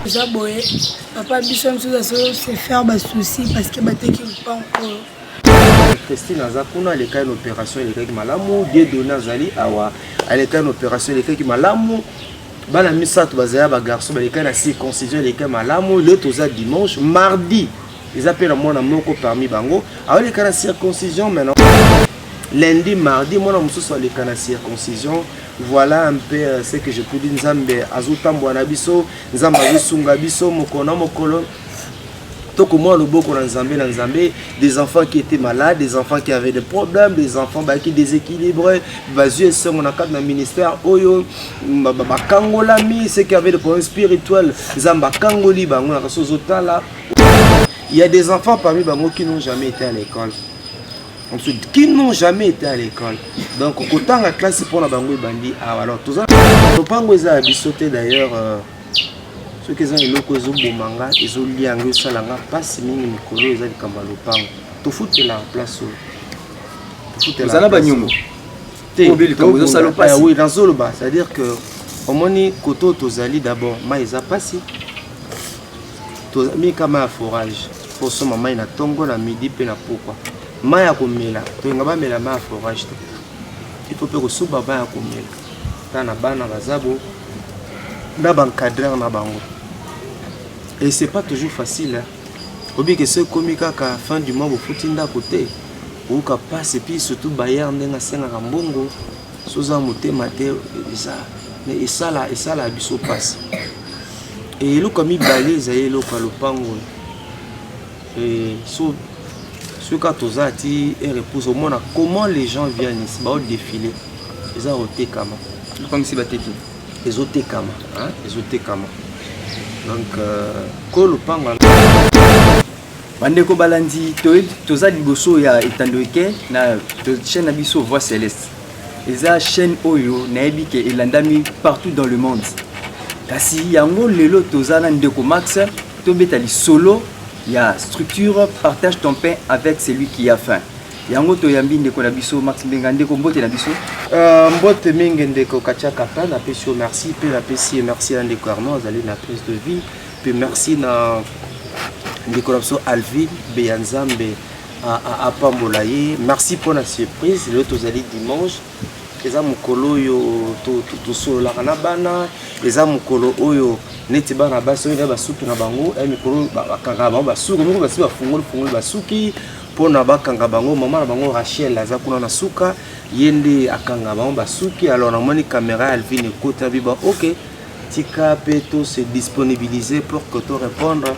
Ça boye, papa biso se faire des soucis parce que bateki pas encore. Christine Azakuna elle a une opération elle est malamu Dieu donné azali awa elle a une opération elle est malamu bana misato bazaya ba garçon ba lekana circoncision elle est malamu le toza dimanche mardi ils appellent moi na moko parmi bango awa les kana circoncision maintenant lundi mardi moi na mususu les kana circoncision. Voilà un peu ce que je peux dire. Nzambe azutambo na biso, nzambe azusunga biso mokona mokolo. Toko moi le boko na nzambe, des enfants qui étaient malades, des enfants qui avaient des problèmes, des enfants qui déséquilibrés, bazu et on a quatre dans ministère oyo ba kangolami ceux qui avaient des problèmes spirituels, nzamba kangoli bango na kasozota là. Il y a des enfants parmi bango qui n'ont jamais été à l'école. Qui n'ont jamais été à l'école. Donc, autant la classe pour la bango bandi. Alors, tout ça, le pango est à bisoter d'ailleurs. Ceux qui ont le cozo bomanga, ils ont lié en salanga, pas si mini mikolo, ils ont dit comme le pango. Tout fout la place. Tout fout la place. Oui, dans Zoloba, c'est-à-dire que au moni koto tozali d'abord, mais ils ont passé. Tozami comme un forage. Pour ce moment, il y a tongo na midi pe na pourquoi. Maya komela to ngaba mela ma forage il faut que so baba ya komela tana bana bazabo na bancadrer na bango et c'est pas toujours facile obi que ce komika ka fin du mois au futinda côté ou ka passe puis surtout bayer ndenga senga mbongo soza motema te ça mais ça la biso passe et lo comme balise et lo ka lopango et so ce cas tozati et repose au monde comment les gens viennent ici ba défiler ils ont ôté kama comme si bateki ils ont ôté kama hein ils ont ôté kama donc ko le panga bandeko balandi tozali boso ya etandoike na chaîne abiso voix céleste eza chaîne oyo na ebike elandami partout dans le monde kasi yango lelo tozana ndeko Max tobetali solo. Il y a structure, partage ton pain avec celui qui a faim. Yango to yambi ndeko na biso Max Mbengande ko mbote na biso. Mbote mingi ndeko kacha kapa na pesio merci pe la pesi merci à ndeko Arnaud azali na prise de vie pe merci na ndeko na biso Alvin Beyanzambe a pambolaye merci pour la surprise le tozali dimanche eza mukolo yo to solo la kana bana eza mukolo oyo neti bana baso ina basuki na bango e mikolo bakanga bango basuki moko basi bafungoli basuki pona bakanga bango mama na bango Rachel aza kuna na suka yende akanga bango basuki alors na moni caméra Alvin ekota biba OK tika peto se disponibiliser pour que to répondre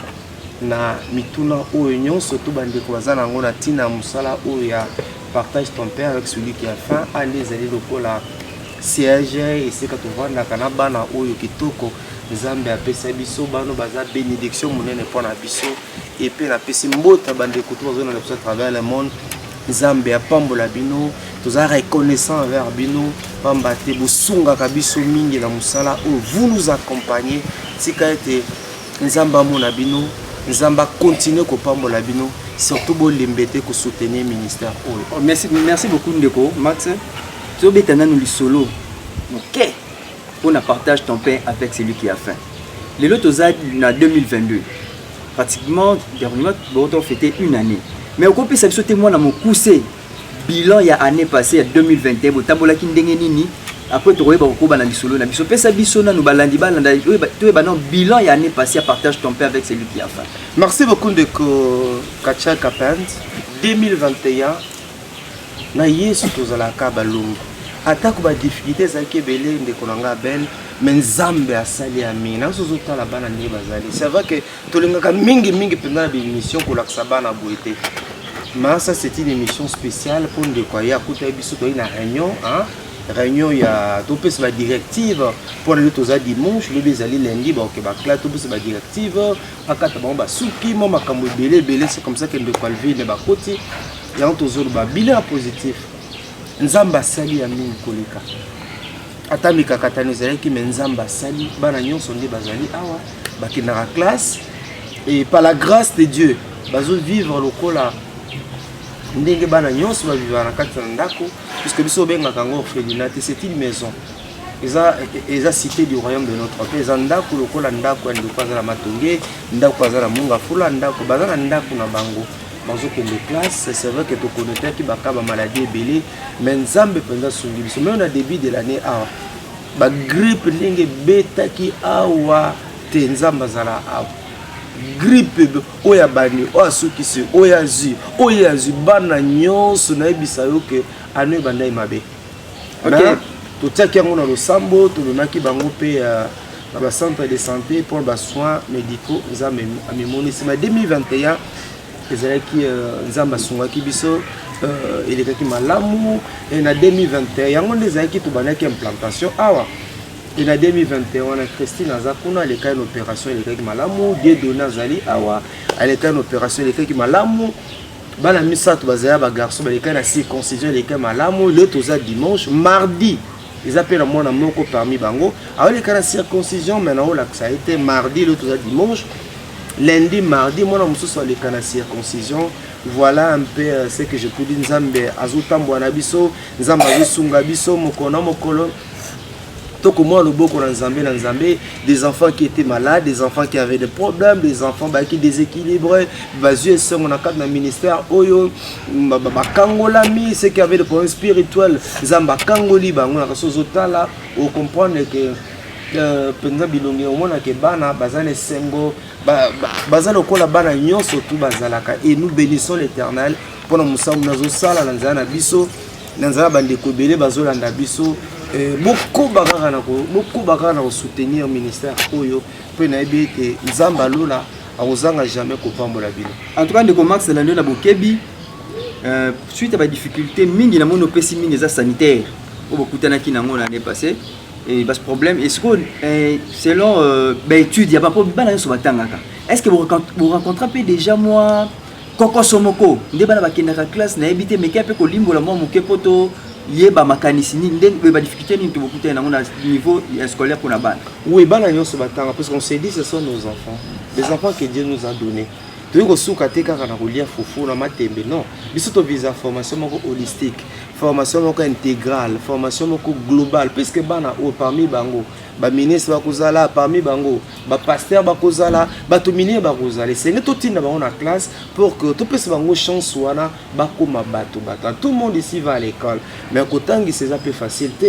na mituna oyo nyonso to bandeko bazana ngo na tina musala oyo ya partage ton père avec celui qui a faim allez aller lokola siège et c'est quand on voit na kana bana oyo kitoko nzambe apesa biso bano baza bénédiction monene pour na biso et puis na pesi mbota bandeko to bazona na biso à travers le monde nzambe apambola bino toza reconnaissant envers bino pamba te busunga kabiso mingi na musala oyo vous nous accompagnez tika ete nzamba mona bino nzamba continue ko pambola bino surtout bon lembete ko soutenir ministère oyo. Merci beaucoup ndeko Max. Tu betana nous solo. OK. On a partage ton pain avec celui qui a faim. Les lots tozad na 2022. Pratiquement dernièrement on fêté une année. Mais on peut ça témoin dans mon coussé bilan il y a année passée 2021 botambola ki ndenge nini après tu royeba ko bana lisolo na biso pesa biso na nous balandi balanda tu ba non bilan il y a année passée à partage ton pain avec celui qui a faim. Merci beaucoup de Kacha Kapant 2021 na yesu tozala ka balungu atako ba difficulté za kebele ndeko nanga ben mais nzambe asali amina sozota la bana ni bazali c'est vrai que tolingaka mingi pendant l'émission ko laksa bana boité. Mais ça c'est une émission spéciale pour de quoi ya kuta biso to ina réunion hein réunion ya to pesa ba directive pour les autres dimanche le bezali lundi ba OK ba cla to pesa ba directive akata ba suki mo makambo belé c'est comme ça que de quoi lever ba koti ya toujours ba bilan positif nzamba sali ya mingi koleka atamika katani zalaki mais nzamba sali bana nyonso nde bazali awa bakina classe et par la grâce de Dieu bazo vivre lokola ndenge bana nyonso ba vivre na kati na ndako puisque biso benga kango orphelinat c'est une maison eza cité du royaume de notre père eza ndako lokola ndako ya ndeko aza na matonge ndako aza na munga fula ndako baza na ndako na bango bazokende classe. C'est vrai que tokonotaki baka bamaladi ebele mais nzambe mpenza asungi biso mais na début de l'année awa bagrippe ndenge ebetaki awa te nzambe azala awa grippe oyo abani oyo asukisi oyo azwi bana nyonso nayebisa yo ke ano ebanda ye mabe. Totiaki yango na losambo tolonaki bango mpe na bacentre de santé pour basoins médicaux nzambe amemonisi ma 2021 ezalaki nzambe asungaki biso elekaki malamu et na 2021 yango nde ezalaki tobandaki implantation awa et na 2021 wana Christine aza kuna aleka une opération elekaki malamu Dieu donné azali awa aleka une opération elekaki malamu bana misato bazaya ba garçon baleka na circoncision elekaki malamu le toza dimanche mardi ils appellent moi na moko parmi bango aleka na circoncision maintenant là ça a été mardi le toza dimanche lundi mardi moi na mususu aleka na circoncision. Voilà un peu ce que je peux dire. Nzambe azotambo na biso nzambe azosunga biso mokona mokolo toko moi le boko na nzambe des enfants qui étaient malades, des enfants qui avaient des problèmes, des enfants qui déséquilibrés bazue songo na cadre na ministère oyo bakangolami ceux qui avaient des problèmes spirituels nzamba kangoli bango na kasozotala au comprendre que penza bilongi omona ke bana bazale sengo bazale kola bana nyonso tout bazalaka et nous bénissons l'Éternel pour nous musamu nazo sala na nzana biso na nzana bandeko belé bazolanda biso beaucoup bakaka na soutenir au ministère oyo pe na ebi te nzamba lola azanga jamais kopambola bino. En tout cas ndeko Max la na bokebi suite à ba difficulté mingi na mono pesi mingi za sanitaire au bokutana ki nango l'année passée. Et ce problème, est-ce que selon l'étude, il y a pas de problème. Est-ce que vous rencontrez déjà moi, Koko Somoko, vous avez une classe, vous avez évité, mais vous avez limbo la moi, vous avez une mécanicien, vous avez difficulté au niveau scolaire pour la balle. Oui, parce qu'on s'est dit ce sont nos enfants, les enfants que Dieu nous a donnés. Tu veux que tu aies foufou na matembe non biso to visa formation moko holistique formation moko intégrale formation moko globale puisque bana o parmi bango ba ministre bakozala parmi bango ba pasteur bakozala bato minier bakozala c'est tout tinda bango na classe pour que tout pese bango chance wana bakoma bato tout le monde ici va à l'école mais kotangi c'est un peu facile te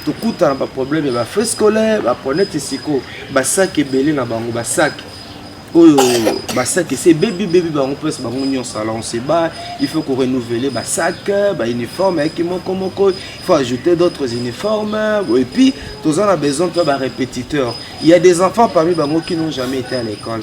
to kuta na ba problème ba frais scolaire ba ponete siko ba sac ebele na bango ba sac. Ça que c'est baby on peut se on se bat il faut qu'on renouvelle bah sac bah uniforme avec il faut ajouter d'autres uniformes et puis tous on a besoin de répétiteurs. Il y a des enfants parmi bango qui n'ont jamais été à l'école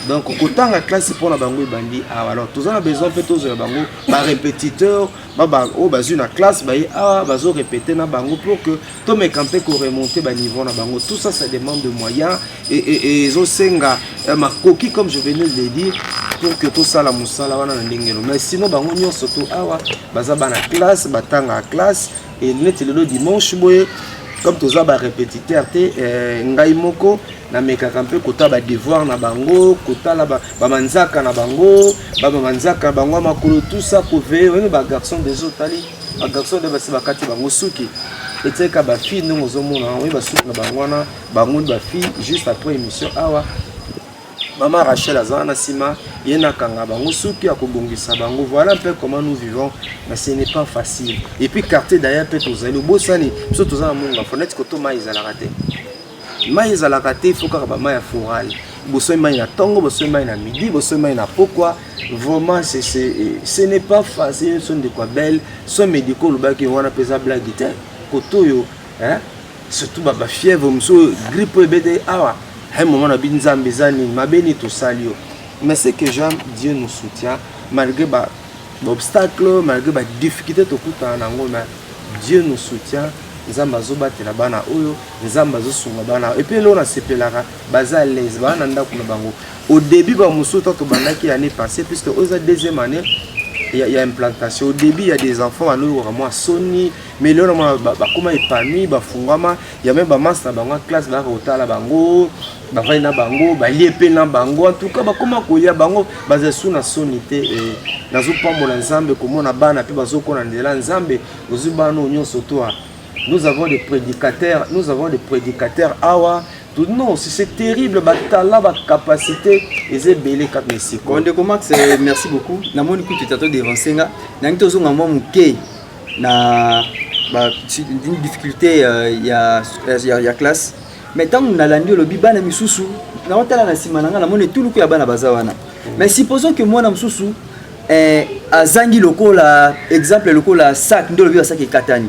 donc autant la classe pour la bango bandi alors tous on a besoin de tous bango par répétiteur une classe bazo répéter na bango pour que tout mes campé qu'on remonter ba niveau na bango tout ça ça demande de moyens et zo senga ma coquille comme je venais de le dire pour que tout ça la musala wana na ndengelo mais sinon bango nyonso to awa baza bana classe batanga classe et net le dimanche boye comme tous ba répétiteur te ngai moko na meka campé kota ba devoir na bango kota la ba manzaka na bango ba manzaka bango makolo tout ça pour veiller ba garçon des autres ali ba garçon de basi bakati bango suki et ka ba fille nous ozomona oui ba suki na bango na bango ba fille juste après émission awa maman Rachel azana sima yena kanga bango suki akobongisa bango voilà un peu comment nous vivons mais ce n'est pas facile et puis quartier d'ailleurs peut tozali bosani surtout za munga fenêtre koto maiza la raté maiza la raté faut ka ba maya foral bosoy mai na tongo bosoy mai na midi bosoy mai na pourquoi vraiment ce n'est pas facile sont de quoi belle sont médicaux le baki wana pesa blague te koto yo hein surtout ba fièvre mso grippe bébé awa un moment na binzambe zani mabeni to salio mais c'est que j'aime Dieu nous soutient malgré ba obstacle malgré ba difficulté to kuta na ngoma Dieu nous soutient nzamba zobatela bana oyo nzamba zosunga bana et puis là on a sepelaka baza les bana ndako na bango au début ba musuta to bandaki l'année passée puisque aux deuxième année il y a implantation au début il y a des enfants à nous vraiment soni mais là comment épanoui ba fungama il y a même ba master bango classe ba otala bango bavai na bango balie pe na bango en tout cas bakoma kolia bango baza sous na sonité et nazopambola nzambe komona bana pe bazokona ndela nzambe ozibana nyonso toa. Nous avons des prédicateurs awa tout non c'est terrible batala ba capacité et belé cap mesiko. Ondeko Max, merci beaucoup. Na moni ku tutato devancenga na ngito zonga mwa muke na ba une difficulté ya classe. Mais tant on a l'andio le bibana misusu na otala na simananga na moni tuluku ya bana bazawana. Mais supposons que moi na misusu azangi lokola exemple lokola sac ndo lobi sac ekatani.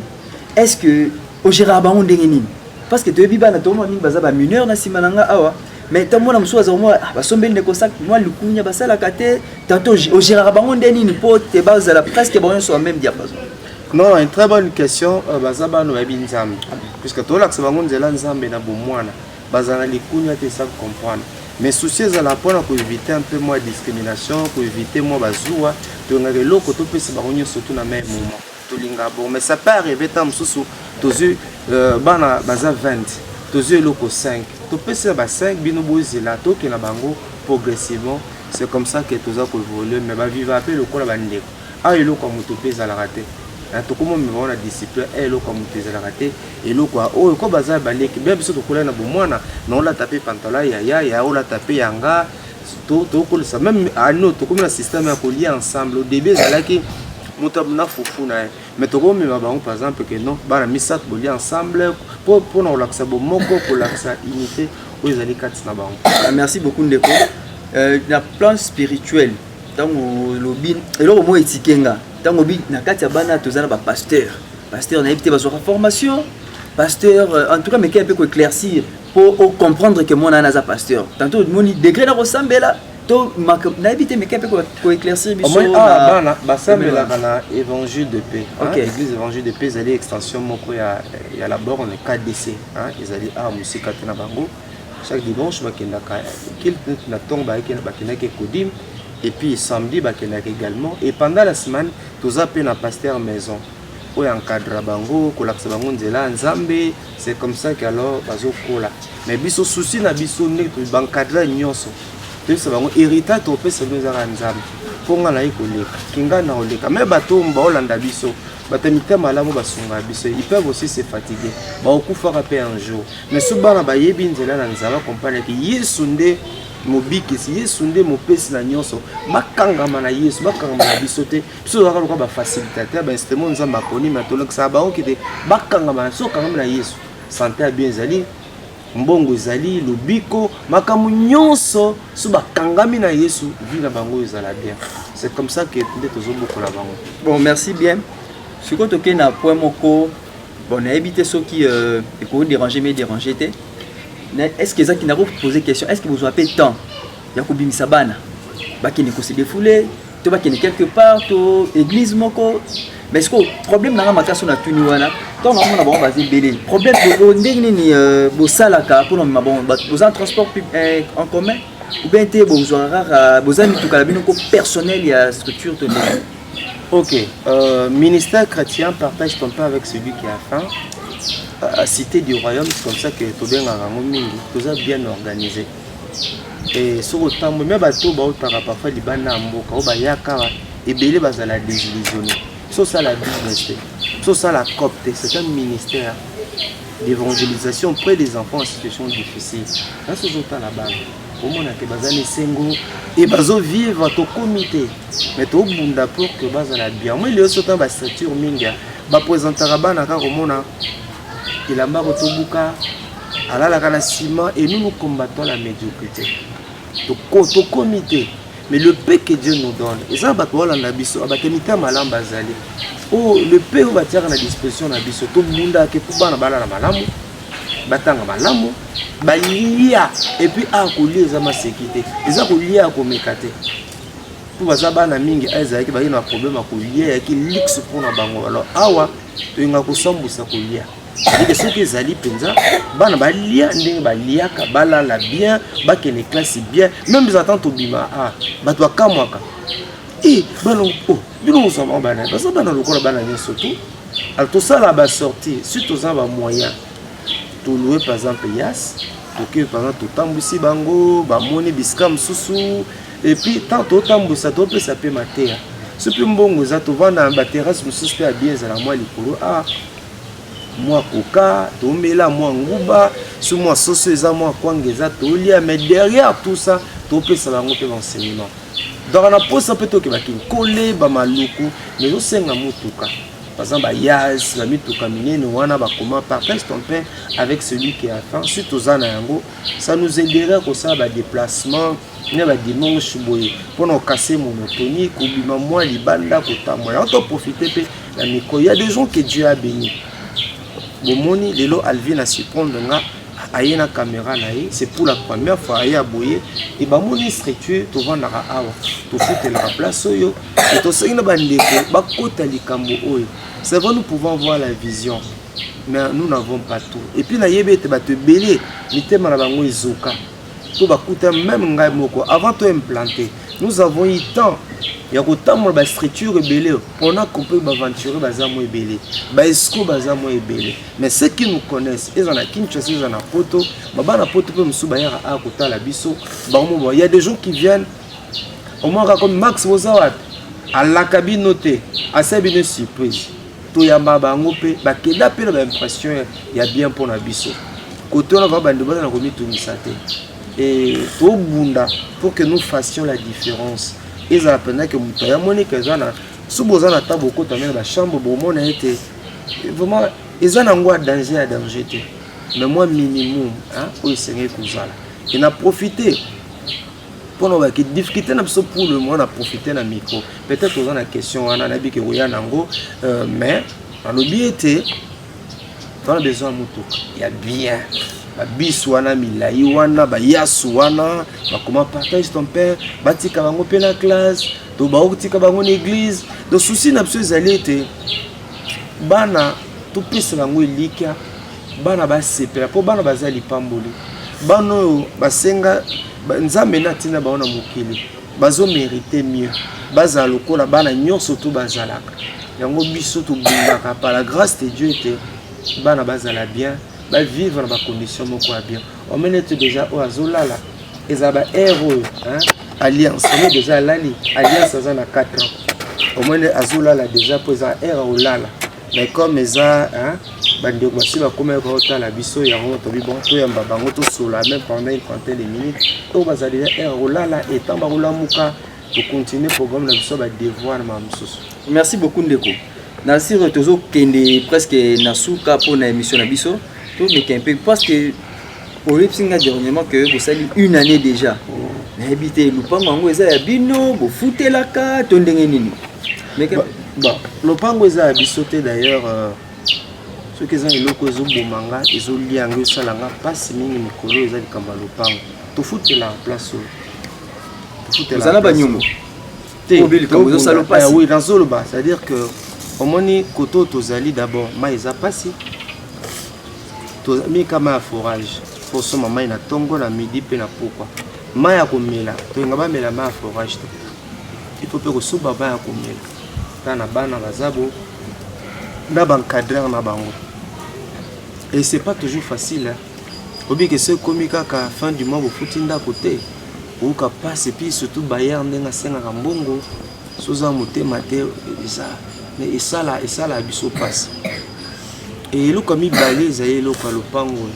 Est-ce que au gérard bango ndenge nini? Parce que tu bibana to moni baza ba mineur na simananga awa. Mais tant moi na misusu azoma basombeli ndeko sac moi lukunya basala kate tantôt au gérard bango ndenge nini po te bazala presque bon sur même diapason. Non, une très bonne question. Bazaba no yabi nzambe. Puisque to la ksabango nzela nzambe na bomwana. Bazana likunya te ça comprendre. Mais souci à la point pour éviter un peu moins discrimination, pour éviter moins bazoua, to ngare loko to pesa bango surtout na même moment. To linga bon, mais ça peut arriver tam susu tozu bana baza 20. Tozu loko 5. To pesa ba 5 bino bozela to ke na bango progressivement. C'est comme ça que toza ko évoluer mais ba vivre appel lokola bandeko. Ah eloko moto pesa la rater. To comment me voir la discipline et le comme tu as raté et le quoi oh ko baza baleki bien biso to kola na bomwana na la taper pantalon ya on la taper yanga to ko ça même à nous to comme le système à lier ensemble au début zalaki mutabna fufu na mais to comme ba par exemple que non ba na misat lier ensemble pour na relaxer bo moko pour relaxer unité aux ali quatre na ba. Merci beaucoup Ndeko. Na plan spirituel dans le lobby et là au moins etikenga tango bi na kati ya bana tozana ba pasteur na éviter ba formation pasteur en tout cas mais qui peut éclaircir pour comprendre que mon anaza pasteur tantôt moni degré na resembler to na éviter mais qui peut éclaircir biso bana basambela na évangile de paix l'église évangile de paix ali extension moko ya la borne KDC ils ali musika na bango chaque dimanche bakenda ka qu'il na tomba bakenda ke kodim. Et puis samedi, également. Et pendant la semaine, tous appels à pasteur maison. Où encadre bango, kolaksa bango nzela nzambe. C'est comme ça qu'alors bazo kola. Mais biso souci na biso ne to bankadra nyonso. To se bango héritage to pesa nzara nzambe. Ponga na ikoleka. Kinga na oleka. Mais bato mba olanda biso. Batamita malamu basunga biso. Ils peuvent aussi se fatiguer. Ba okufa rapé un jour. Mais souvent ba yebi nzela na nzala comprendre que Yesu nde mobikisi Yesu nde mopesi na nyonso bakangama na Yesu bakangama na bisote biso zaka loka ba facilitateur ba instrument nzamba koni matolok sa ba okite bakangama so kangama na Yesu santé a bien zali mbongo zali lobiko makamu nyonso so bakangami na Yesu vie na bango ezala bien. C'est comme ça que nde tozoboko la bango. Bon, merci bien. Ce que tu na point moko bon na éviter ceux qui éco déranger mais déranger té. Est-ce que ça qui n'a pas posé question, est-ce que vous avez temps Yakubi Misabana Baki ne se défouler, tu vas quelque part, tu église moko. Mais est-ce que le problème n'a pas sur la tuniwana quand on a bon basé belé. Problème de ni bosalaka pour nous bon en transport en commun ou bien tu besoin besoin tout calabino personnel il y a structure de. OK, ministère chrétien partage ton pain avec celui qui a faim. Cité du royaume, c'est comme ça que tout bien bien organisé. Et sur le temps, même bateau parfois les bandes mboka bayaka et belé bazala désillusionné. C'est ça la business, c'est ça la copte, c'est un ministère d'évangélisation auprès des enfants en situation difficile. Là c'est ça la base. Au moins que bazane sengo et bazo vivre au comité. Mais tout bunda pour que bazala bien. Moi il y a aussi une structure minga. Ba présentera bana ka komona il a marre autobuka à la ciment et nous combattons la médiocrité. Au comité. Mais le paix que Dieu nous donne, et ça, oh, le paix où bâtir à la disposition de tout le monde qui peut pas malamu, batanga malamu, balia et puis à couler les sécurité. Ils ont lié à commécater. Pour bazaba na mingi aiza qui va y avoir un problème à couler qui luxe pour na bango alors awa tu inga kusombu sa couler. C'est ce que Zali Penza, bana balia ndenge balia kabala la bien, bakene classe bien, même les attentes au bima batwa kamwaka. Et ballon oh, bino sommes bana, parce que bana lokola bana ni surtout. Alors tout ça là bas sortir, surtout ça va moyen. Tu louer par exemple Yas, toke par exemple totambusi bango bamoni bisika mosusu et puis tant totambusa topesa mpe mateya soki mbongo eza tovanda na baterrasse mosusu mpe abie ezala mwa likolo mwa koka tomela mwa nguba so mwa soso eza mwa kwanga eza tolia mais derrière tout ça topesa bango mpe baenseignement donc na posa mpe tokebaki nkole bamaluku mais osenga motuka par exemple bayas bamituka minene wana bakoma partage ton pain avec celui qui a faim si toza na yango ça nous aiderait kosala badéplacement na badimanche boye mpona okase monotonie kobima mwa libanda kotambola yango toprofite mpe na mikolo. Il y a des gens que Dieu a béni bomoni lelo Alvin a surprendre nga aye na caméra na ye c'est pour la première fois aye aboye et bamoni structure tovandaka awa tofutelaka place oyo et tosengi na bandeko bakota likambo oyo. C'est vrai, nous pouvons voir la vision mais nous n'avons pas tout et puis na yebe te bato belé mitema na bango ezoka to bakuta même ngai moko avant to implanter nous avons eu temps ya kotambola ba structure ebele on a compris baventurer bazamo ebele ba esco bazamo ebele mais ceux qui nous connaissent ils en a Kinshasa ils en a poto baba na poto pe musu ba yara a kotala biso ba mo il y a des gens qui viennent au moins comme Max Bozawat à la cabine noté à sa bien surprise to ya mabango pe ba keda pe ba impression ya bien pour na biso côté on va bande bana ko mitumisa te et to bunda pour que nous fassions la différence. Ils appellent que Moutaya Monique Zana, Subozana Taboko, Tamel, la chambre, Beaumont a été vraiment, ils en ont danger à danger. Mais moi, minimum, oui, c'est vrai que ça. Il a profité. Pour nous, qui difficulté pour le monde, on a profité d'un micro. Peut-être qu'on a la question, on a dit que oui, mais dans le biais, on a besoin de Moutou. Il y a bien. Biswana milai wana ba yasu wana ba comment partage ton père batika bango pe na classe to ba otika bango na église do souci na biso ezali te bana to pesa bango elika bana ba sepela po bana bazali pamboli bana basenga nzambe na tina ba ona mokili bazo mériter mieux baza lokola bana nyonso to bazalaka yango biso to bundaka par la grâce de Dieu te bana bazala bien ba vivre dans des conditions bien. On mène déjà au Azolala. Ils ont héros, alliance. On est déjà l'ali. Alliance ça a 4 ans. On mène Azolala déjà pour ça héros lala. Mais comme ils ont bande de si ba comme rota la biso ya ngoto bi bon to ya mbabango to sola même pendant une trentaine de minutes. To baza déjà héros lala et tant ba rola muka pour continuer programme la biso ba devoir ma mususu. Merci beaucoup Ndeko. Nasi retozo kende presque nasuka pour na émission na biso. Mais parce que au Lipsinga dernièrement que vous savez une année déjà habité Lupango eza bino vous foutez la carte nini mais bon Lupango eza bisoté d'ailleurs ceux qui ont eloko zo bomanga ezo liango salanga passe mingi mikolo eza likamba Lupango to foutez la place to foutez la ba nyongo oui dans Zoloba c'est-à-dire que au moni koto tozali d'abord ma eza passé mi kama ya forage pour ce moment ina tongo na midi pe na pourquoi maya komela to ngaba mela ma forage to il faut que so baba ya komela kana bana bazabo na bancadrer na bango et c'est pas toujours facile obi que ce komika ka fin du mois au futinda côté ou ka passe puis surtout Bayern ndenga senga mbongo soza motema te ça mais ça la biso passe. Et le comme il balise et le palopango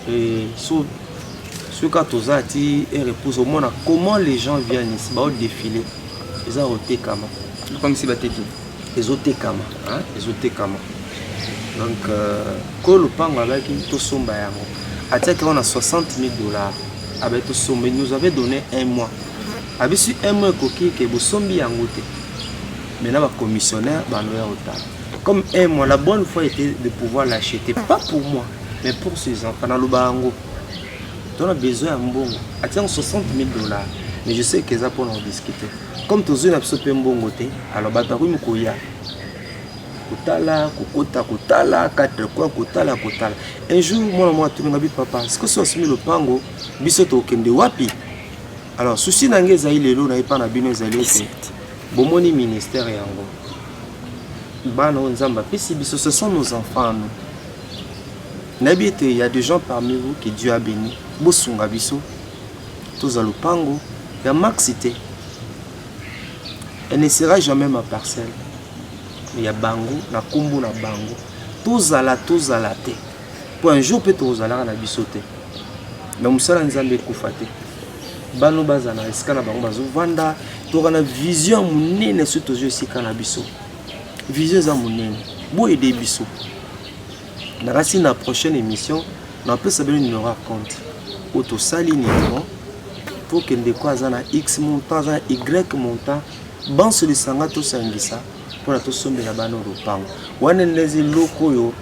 et ce cas tous ati et repose au monde comment les gens viennent ici bah au défilé ils ont ôté kama comme si bateki ils ont ôté kama donc quand le pango avec tout somba yango attaque on a $60,000 avec tout somba nous avait donné un mois avec sur un mois coquille que vous sombi yango te maintenant va commissionnaire bah nous autant. Comme un mois, la bonne foi était de pouvoir l'acheter, pas pour moi, mais pour ses enfants. Dans le Barango, on a besoin d'un bon. Attends, $60,000. Mais je sais qu'ils ont pour en discuter. Comme tous les absolument un bon côté, alors Bataru Mukoya. Kotala, Kotala, 4 coins, Kotala. Un jour, moi, tu m'as dit, papa, est-ce que c'est le pango, Bissoto Kende Wapi? Alors, souci n'angé Zaïle, l'eau n'a pas d'abîme Zaïle. Bomoni ministère et Ango. Ce sont nos enfants. Il y a des gens parmi vous que Dieu a béni. Bosunga biso. Tous à Lupango. Il y a Maxité. Elle ne sera jamais ma parcelle. Il y a Bango, na Kumbu na Bango. Tous à la te. Pour un jour, peut-être aux alara na bisote. Mais Moussala Nzambe Koufate. Bano Bazana, Eskana Bango Bazo Vanda. Tu as une vision mounine sur tes yeux si Kanabiso. Vision za mounine. Beau aider biso. Dans la prochaine émission, on peut savoir une raconte. Auto sali numéro pour que des quoi zana X montant, Y montant. Ban se lisanga to sangisa pour la to sombe la bano ropango. Wane nezi loko yo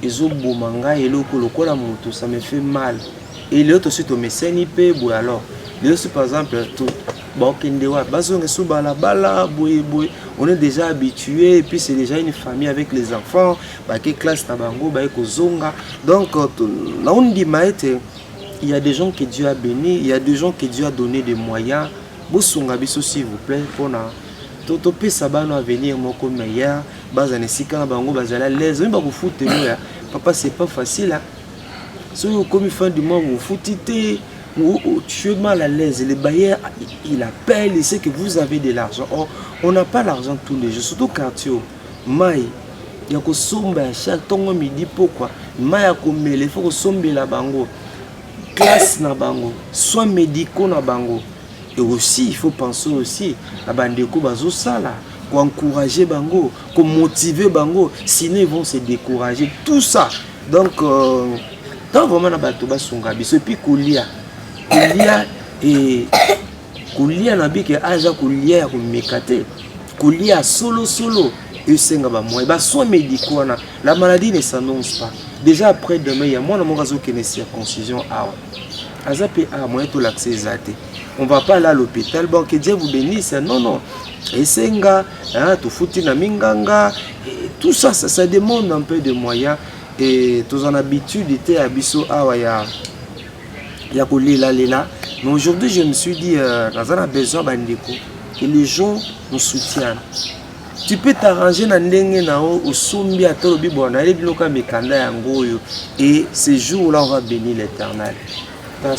ezo bomanga et loko lokola moto ça me fait mal. Et l'autre suite au mécène pe boy alors. L'autre par exemple tout bon kendewa bazonga sou bala boy on est déjà habitué et puis c'est déjà une famille avec les enfants ba ke classe na bango ba ko zonga donc na on dit maete il y a des gens que Dieu a béni, il y a des gens que Dieu a donné des moyens. Bosunga biso s'il vous plaît pour na toto pesa bano à venir moko meilleur bazane sika na bango bazala l'aise même ba ko foutre ya papa c'est pas facile hein. Si vous comme fin du mois vous foutez tu es mal à l'aise les bailleurs il appelle il sait que vous avez de l'argent. Or on n'a pas l'argent tous les jours surtout quartier mai ya ko somba chaque tongo midi pourquoi mai ya ko mele faut ko sombela bango classe na bango soins médicaux na bango. Et aussi, il faut penser aussi à Bandeko Bazo Sala, pour encourager Bango, pour motiver Bango, sinon ils vont se décourager. Tout ça. Donc, tant vraiment, Batoba Sungabiso, et puis Koulia et Koulia Nabi, Aja Koulia, Mekate, Koulia solo, et Sengaba, moi, et soins médicaux, la maladie ne s'annonce pas. Déjà après demain, il y a moi, mon réseau qui est circoncision. Azapé a moyen tout l'accès zaté. On va pas aller à l'hôpital, bon que Dieu vous bénisse. Non. Et senga, tout foutu na minganga, et tout ça, ça demande un peu de moyens. Et tous en habitude était à Bisso Awaya. Ya lela. Mais aujourd'hui, je me suis dit, dans un besoin bandeko, que les gens nous soutiennent. Tu peux t'arranger dans ndenge nao au sombi à tolobi bona les bloka mekanda yango yo et ces jours-là on va bénir l'Éternel. Il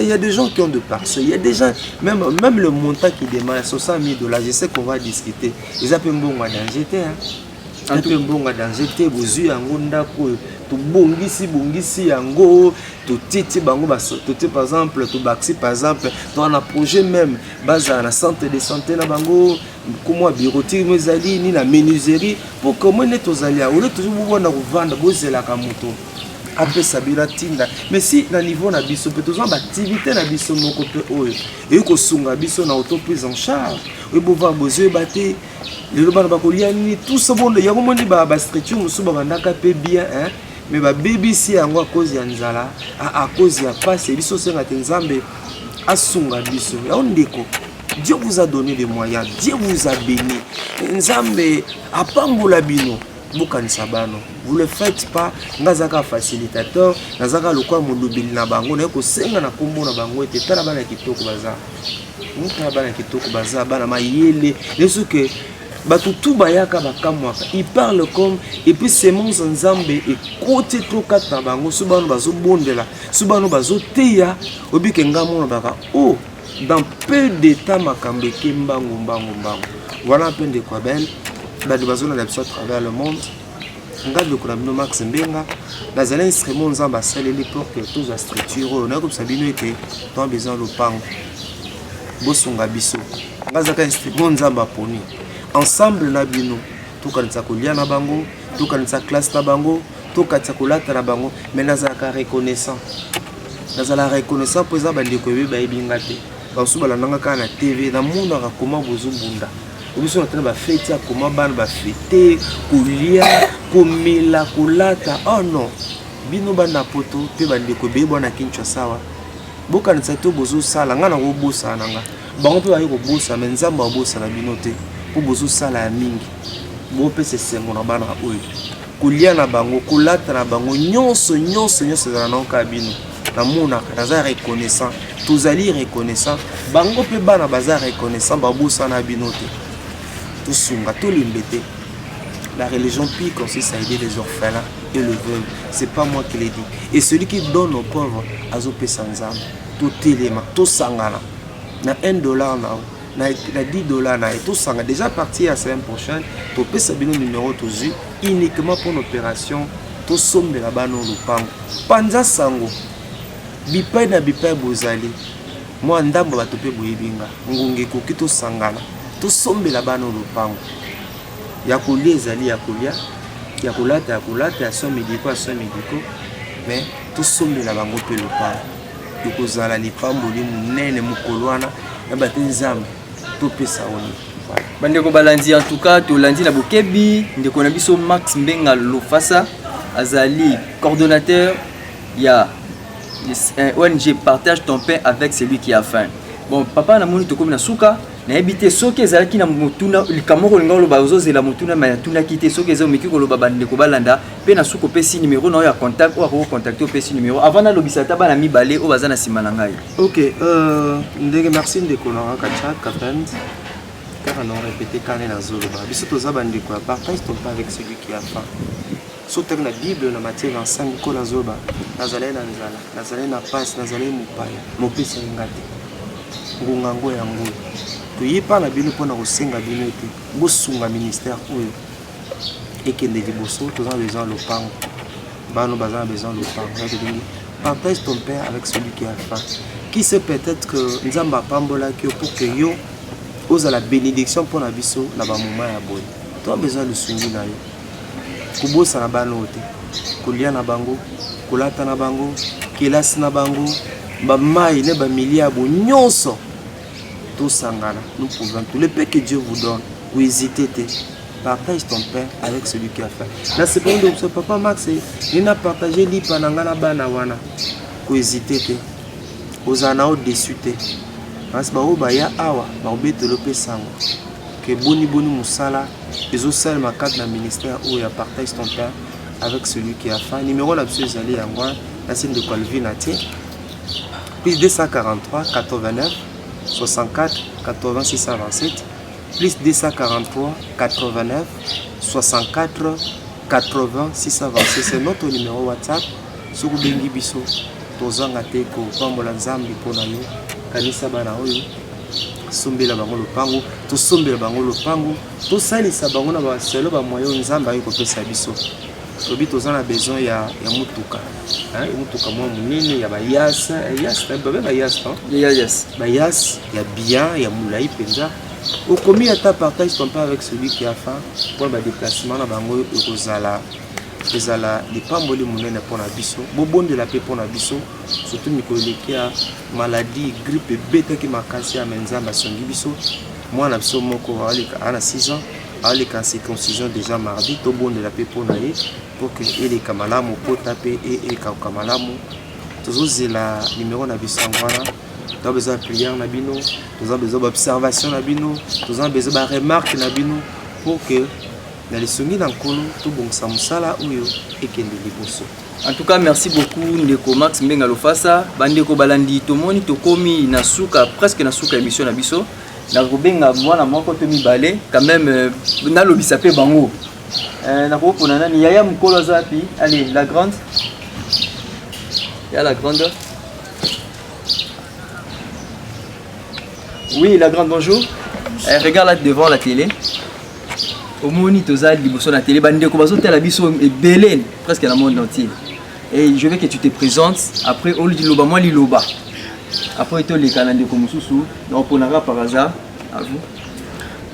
y a des gens qui ont de parcelles. Il y a des gens, même le montant qui démarre, 60 000 $, je sais qu'on va discuter. Ils appellent un bon danger. Un peu bon danger. Vous avez un bon tu bongisi yango tu titi bango tu par exemple tu baxi par exemple tu as un projet même basé na centre de santé na bango comme bureautique mezali ni la menuiserie pour comment net ozali a ole toujours bona vendre bozela ka moto après sabila tinda mais si na niveau na biso peut toujours activité na biso moko pe oyo et ko sunga biso na auto prise en charge et bova bozo baté les bana bakolia ni tout ça bon ya komoni ba structure musu ba bandaka pe bien hein. Mais ba baby si yango à cause ya nzala à cause ya passe biso senga nzambe asunga biso ya ondeko. Dieu vous a donné des moyens, Dieu vous a béni. Nzambe apambola bino bokanisa bano. Vous le faites pas ngazaka facilitateur ngazaka lokwa molobeli na bango na ko senga na kombo na bango ete tala bana kitoko baza. Muta bana kitoko baza bana mayele leso que Batutu bayaka bakamwaka. Il parle comme et puis c'est mon nzambe et côté trop kata bango subano bazo bondela subano bazo teya obike ngamo baka oh dans peu de temps makambe kimbango mbango. Voilà un peu de quoi belle ba de bazo na l'absolu à travers le monde. Ngade ko na bino Max Mbenga na zala instrument nzamba saleli pour que tous la structure na comme sabino ete to besoin le pango bosunga biso ngazaka instrument nzamba poni. Ensemble na bino tokanisa kolia na bango tokanisa classe na bango tokanisa kolata na bango mais nazalaka reconnaissant pour ça bandeko ba ebinga te basu balandanga kana na TV na mona ka comment bozobunda obiso na tena ba fête ya comment bana ba fêter kolia komela kolata oh non bino bana poto pe bandeko be bona Kinshasa sawa bokanisa to bozo sala ngana go bosa nanga bango pe ba yo go bosa mais nzamba go bosa na bino te pour bozo sala ya mingi bo pe se sengo na bana oyo kolia na bango kolata na bango nyonso za na kabino na mona kaza reconnaissant tozali reconnaissant bango pe bana baza reconnaissant ba bosa na bino te to sunga to limbete La religion puis consiste à aider les orphelins et le veuve. C'est pas moi qui l'ai dit. Et celui qui donne aux pauvres, azope sanzam, tout élément, tout sangana. Na $1 na 10 na tout sangana. Déjà parti à la semaine prochaine, tu peux savoir le numéro tous uniquement pour une opération. Tout somme de la banne au lupango. Panza sango. Bipai na bipai bozali. Moi ndambo batope boyebinga. Ngunge koki to sangana. To sombe la banne au lupango. Ya kolia ezali ya kolia. Ya kolata ya soins médicaux mais to sombe la bango pe lupango. Yokozala lipambo li munene mukolwana na batenzamu to pesa oni. Bandeko balandi en tout cas to landi na bokebi ndeko na biso Max Mbenga Lofasa azali coordonnateur ya ONG Partage ton pain avec celui qui a faim. Bon papa na moni to komi na suka na habité soki ezalaki na motuna likamoko linga lo bazoze la motuna ma tuna kité soki ezo meki ko lo babande ko balanda pe na suko pesi numéro na ya contact ou ako contacter au pesi numéro avant na lobisa ta bana mi balé o bazana simana ngai. OK, ndenge merci ndeko na kacha kapend car on a répété quand on a zoloba. Biso toza bandeko ya partage ton pain avec celui qui a faim. Surtout dans la Bible, dans Matthieu 25, ko la zoba, nazale na nzala, nazale na passe, nazale mupaya, mopesa ngate. Ngungango yango. Tuyipa na bino pona kosenga bino ete, bosunga ministère oyo. Ekende liboso, toza besoin lopango. Bano bazana besoin lopango. Partage ton père avec celui qui a faim. Qui sait peut-être que nzamba pambola ki pour que yo oza la bénédiction pour na biso na ba moment ya boye. Tu as besoin de sungi na yo. Kubosa na bano te, kolia na bango, kolata na bango, kelasi na bango, ba mai ne ba miliabo nyonso. Tout sangana, nous pouvons tout le peu que Dieu vous donne. Vous hésitez te. Partage ton pain avec celui qui a faim. Là c'est pour nous papa Max, il n'a partagé li panangana bana wana. Vous hésitez te. Ozana au dessus te. Parce ba oba ya awa, ba obete lope sango. Que boni musala. Les autres ma carte dans le ministère où il y a partage ton pain avec celui qui a faim. Numéro l'absolu allé à moi, la scène de Colvin plus 243 89 64 86 27 plus 243 89 64 80 626. C'est notre numéro WhatsApp. Sur le bengi biso, tozanga teko pambola nzambi pona yo kanisa bana oyo. Sombela bango lopango, to sombela bango lopango, to salisa bango na ba selo ba moyo nzamba yiko pesa biso. Tobi tozana besoin ya mutuka. Hein, mutuka mo munene ya ba yas, ba yas, ba yas ya bien, ya mulai penza. Au combien ta partage ton pas avec celui qui a faim pour ba déplacement na bango ekozala ezala lipamboli munene pona biso, bobonde la pe pona biso, surtout mikoleki ya maladie grippe beta ki makasi ya menzamba songi biso. Moi na biso moko alika ana 6 ans, alika circoncision déjà mardi, to bonde la pe pona ye pour que ele kamalamu pota pe e kamalamu. Tozozela numéro na biso ngwana. Nous avons besoin de prière na bino, nous avons besoin d'observation na bino, nous avons besoin de remarque na bino pour que dans les songi d'Ankolo, tout bon samsala uyo ekende liboso. En tout cas, merci beaucoup Ndeko Max Mbenga Lofasa. Bandeko balandi tomoni tokomi na suka presque na suka émission na biso. Na kobenga mwana moko to mibale quand même na lobisa pe bango. Na ko pona nani yaya mukolo zapi. Allez, la grande. Ya la grande. Oui, la grande, bonjour. Regarde là devant la télé. Au moni tozali liboso na télé bandeko bazote la biso ebele presque dans le monde entier. Et je veux que tu te présentes après au liloba moi liloba. Après to les canadiens comme Soussou, donc on aura par hasard à vous.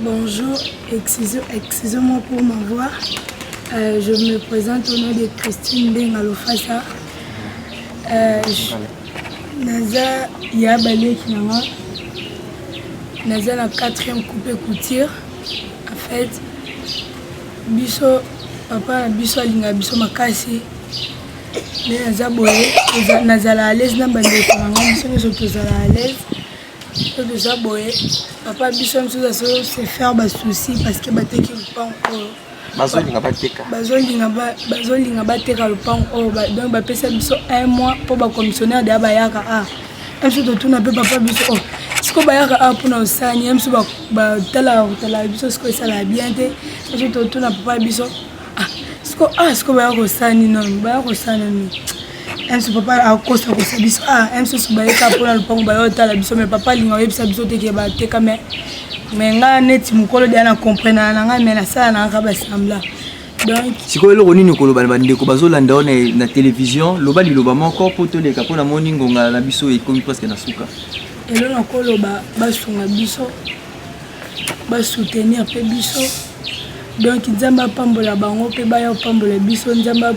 Bonjour, excusez-moi pour ma voix. Je me présente au nom de Christine Mbenga Lofasa. Naza Yabale Kinama. Naza la 4e coupé couture. En fait, biso papa biso alinga biso makasi mais naza boye nazala à l'aise na bandeko nanga biso nyonso tozala à l'aise to toza boye papa biso nyonso azo se faire basouci parce que bateki lupango oyo bazolinga bateka lupango oyo donc bapesa biso 1 mois mpo bacommissionnaire deya bayaka nyonso totuna mpe papa biso ce que bayaka pour nos sani même si ba tala biso ce que ça la bien te je te tourne papa biso ce que bayaka sani non bayaka sani non même si papa a costa ko biso même si bayaka pour na lupango bayo tala biso mais papa linga yebisa biso te ke ba te quand mais nga neti mukolo dia na comprendre na nga mais na sala na ka ba sembla donc sikoyo eloko nini okoloba na bandeko bazolanda na télévision loba liloba moko po toleka mpona moni ngonga na biso ekomi presque na suka elo nakoloba basunga biso basoutenir mpe biso donc nzambe apambola bango mpe baya opambola biso nzambe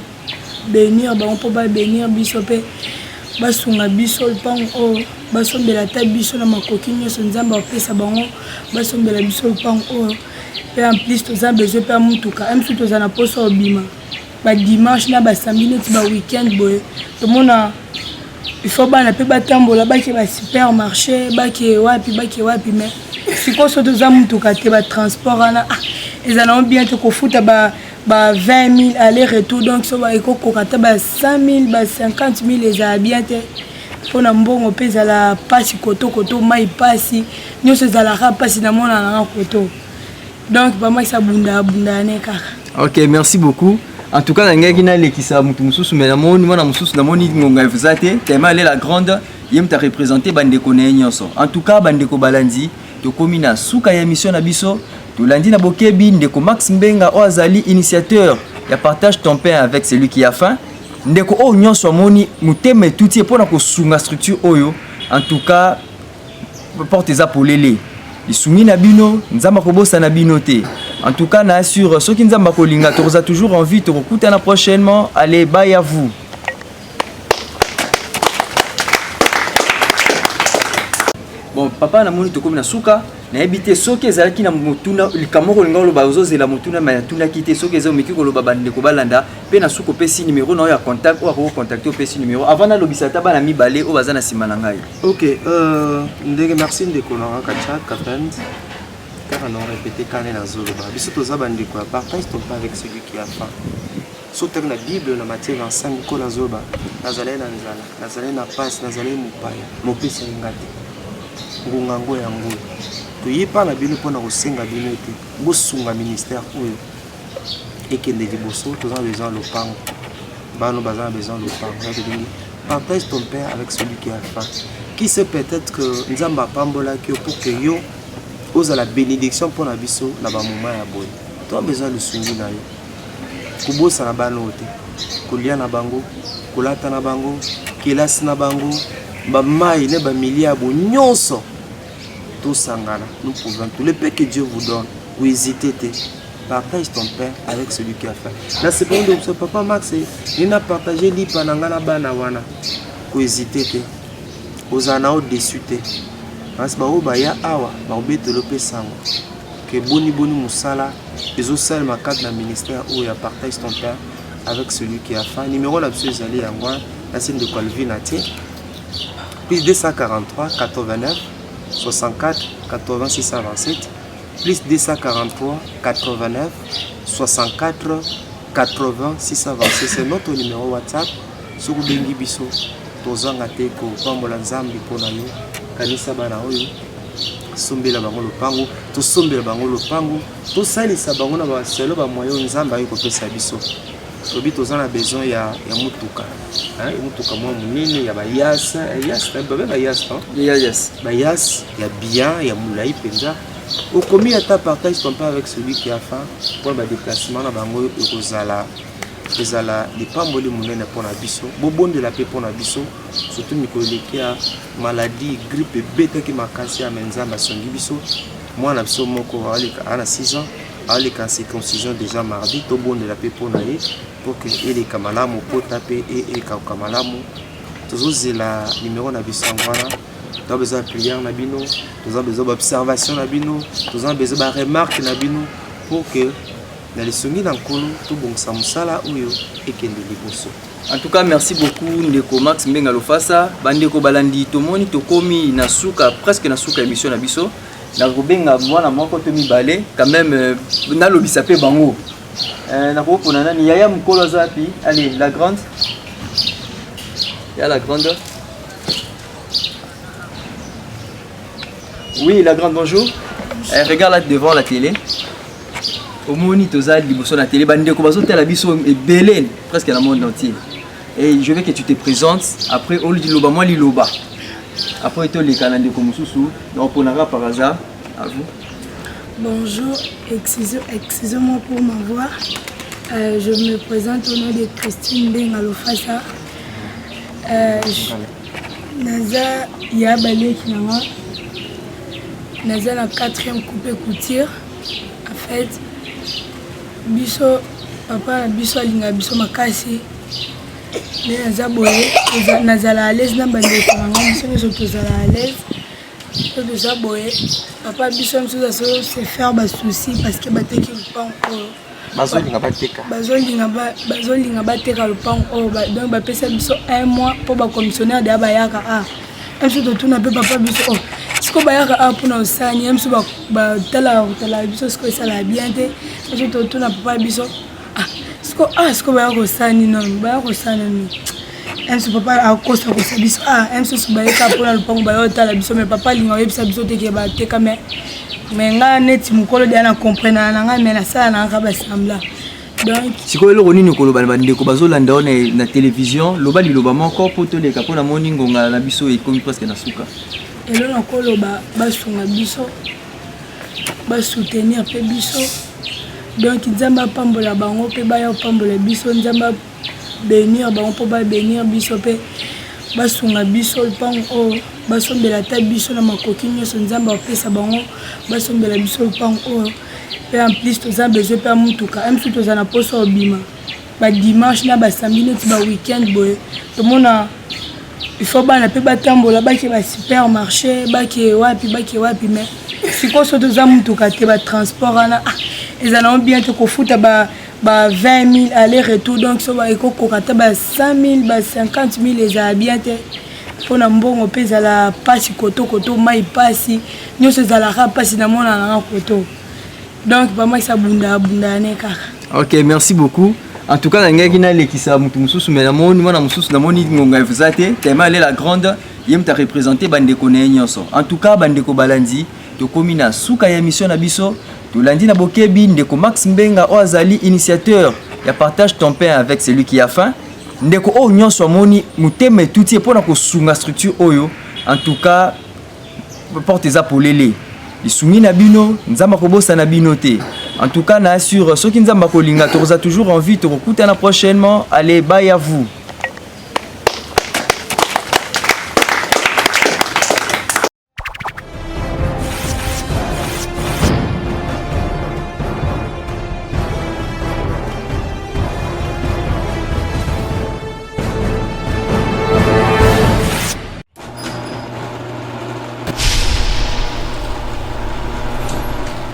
abénir bango mpo babénir biso mpe basunga biso lupango oyo basombela ata biso na makoki nyonso nzambe apesa bango basombela biso lupango oyo mpe en plus toza besoin mpe ya mutuka msu toza na poso obima badimanche na basambi neti baweekend boye tomona il faut bana mpe batambola bake basupermarché bake wapi mais sikoyo so toza mutuka te batransport wana ezalao bien te kofuta ba 20 000 aller retour donc so ekokoka ata ba 100 000 ba 50 000 ezala bien te mpona mbongo mpe ezala pasi koto mai pasi nyonso ezalaka pasi na mona nanga koto donc vraiment ça bunda ne kaka. Ok, merci beaucoup. En tout cas, nangaki na lekisa mutu mususu mais na moni mona mususu na moni ngonga evzate tellement elle est la grande yem ta représenter bandeko na nyonso. En tout cas, bandeko balandi to komi na suka ya émission na biso to landi na bokebi ndeko Max Mbenga o azali initiateur ya partage ton pain avec celui qui a faim. Ndeko o nyonso moni muteme tuti epona ko sunga structure oyo. En tout cas, porte za polele. Isumi na bino, nzamba kobosa na bino te. En tout cas, na assure ceux qui nzamba kolinga, tu as toujours envie de te recouter prochainement. Allez, bye à vous. Bon, papa na moni to comme na suka, na habité soki ezalaki na mutuna likamoko lingalo bazoze la mutuna ma tuna kité soki ezo meki ko loba bande ko balanda pe na suko pesi numéro na ya contact ou ako contacter pesi numéro avant na lobisa ta bana mibale o bazana simana ngai. OK, ndenge merci ndeko na kacha kapend. Car on a répété quand on a zoloba. Biso toza bande ko partage ton pas avec celui qui a faim. Surtout dans la Bible na Matthieu 25 ko na zoloba. Nazalé na nzala, nazalé na passe, nazalé mupaya. Mopesi ngati. Ngungango ya ngulu toyepa na bino mpona kosenga bino ete bosunga ministère oyo ekende liboso toza besoin lopango bano baza besoin lopango yakelingi partage ton père avec celui qui a faim qui sait peut-être que nzambe apambolaki yo pour que yo ozala bénédiction mpona biso na bamoma ya boye toza besoin lusungi na yo kobosa na bano te kolia na bango kolata na bango kelasi na bango bamai ne bamilia bo nyonso tout sangana nous pouvons tout le peu que Dieu vous donne vous hésitez te partage ton pain avec celui qui a faim là c'est pas de papa Max il n'a partagé lipa nangana bana wana vous hésitez te ozana au dessus te parce ba obaya awa ba obete lope sango que boni musala ezo sala makat na ministère où ya partage ton pain avec celui qui a faim numéro la monsieur Zali yangwa la scène de Calvin atie plus 243 89 64 86 627 plus 243 89 64 80 626 c'est notre numéro WhatsApp sur bengi biso tozanga te ko pambola nzambi pona yo kanisa bana oyo sombela bango lopango to sombela bango lopango to salisa bango na ba selo ba moyo nzambe ayo ko pesa biso tobi tozana besoin ya mutuka mutuka mwa munene ya bayas bayas ya bien ya mulai penza okomi ata partage ton pas avec celui qui a faim pour ba déplacement na bango ekozala ezala lipamboli munene pona biso bobondela pe pona biso surtout mikoleki ya maladie grippe beta ki makasi ya menzamba songi biso mwana biso moko aleka ana 6 ans aleka circoncision déjà mardi to bondela pe pona ye pour que ele kamalamu pota pe e kamalamu tozozela numéro na biso ngwana to besoin prière na bino toza besoin observation na bino toza besoin ba remarque na bino pour que na lisongi na nkolo tobongisa mosala oyo ekende liboso. En tout cas, merci beaucoup ndeko Max Mbenga Lofasa bandeko balandi tomoni tokomi na suka presque na suka émission na biso na kobenga mwana moko to mibale quand même na lobisa pe bango na kopona nani yaya mkolo zapi allez la grande ya la grande Oui, la grande, bonjour. Regarde là devant la télé. Au moni toza liboso la télé bande ko bazo tela biso belé presque dans le monde entier. Et je veux que tu te présentes après au liloba moi liloba. Après to les canadiens comme Soussou, donc on aura par hasard à vous. Bonjour, excusez-moi pour ma voix. Je me présente au nom de Christine Benga Lofasa. Naza Yabale Kinama. Naza la 4e coupé couture. En fait, biso papa biso alinga biso makasi. Naza boye, naza la à l'aise na bande konanga biso biso tozala à l'aise. Toza boye, papa biso biso se faire ba souci parce que bateki lupango. Bazolinga bateka. Bazolinga bateka lupango donc bapesa biso 1 mois pour ba commissionnaire de bayaka a. Biso totuna pe papa biso oh. Siko bayaka a pona osani, biso ba tala biso siko sala bien te. Biso totuna papa biso ah siko bayaka osani non, bayaka osani non. Biso papa akosa kosa biso biso bayaka pona lupango bayo tala biso mais papa linga yebisa biso te ke bateka mais nga neti mukolo dia na comprendre na nga mais na sala na nga ba sambla. Donc siko eloko nini koloba na bandeko bazolanda na télévision loba liloba moko po to leka pona moni ngonga na biso ekomi presque na suka. Elo na koloba basunga biso ba soutenir pe biso. Donc nzamba pambola bango pe ba ya pambola biso nzamba bénir bango po ba bénir biso pe basunga biso lupango basombela ta biso na makoki nyonso nzamba opesa bango basombela biso lupango et en plus toza besoin pe mutuka même si toza na poso obima ba dimanche na ba samedi neti ba weekend boye tomona il faut bana pe batambola baki ba supermarché baki wapi mais siko so toza mutuka te ba transport ana ezana bien te kofuta ba 20 000 aller-retour donc so ba ekokokata ba 100 000 ba 50 000 ezala bien te pona mbongo pe ezala pasi koto mai pasi nyonso ezalaka pasi na mona na koto donc vraiment ça bunda ne kaka. Ok, merci beaucoup. En tout cas na ngaki na lekisa mutu mususu mais na moni mona mususu na moni ngonga evzate tellement elle la grande yem ta représenter bandeko na nyonso. En tout cas bandeko balandi to komina suka ya mission na biso to landi na bokebi ndeko Max Mbenga Oazali initiateur ya partage ton pain avec celui qui a faim. Ndeko o nyonso amoni muteme tuti pona ko sunga structure oyo. En tout cas porte za polele. Isungi na bino nzamba kobosa na bino te. En tout cas na assure ceux qui nzamba kolinga toza toujours envie de recouter prochainement. Allez bye à vous.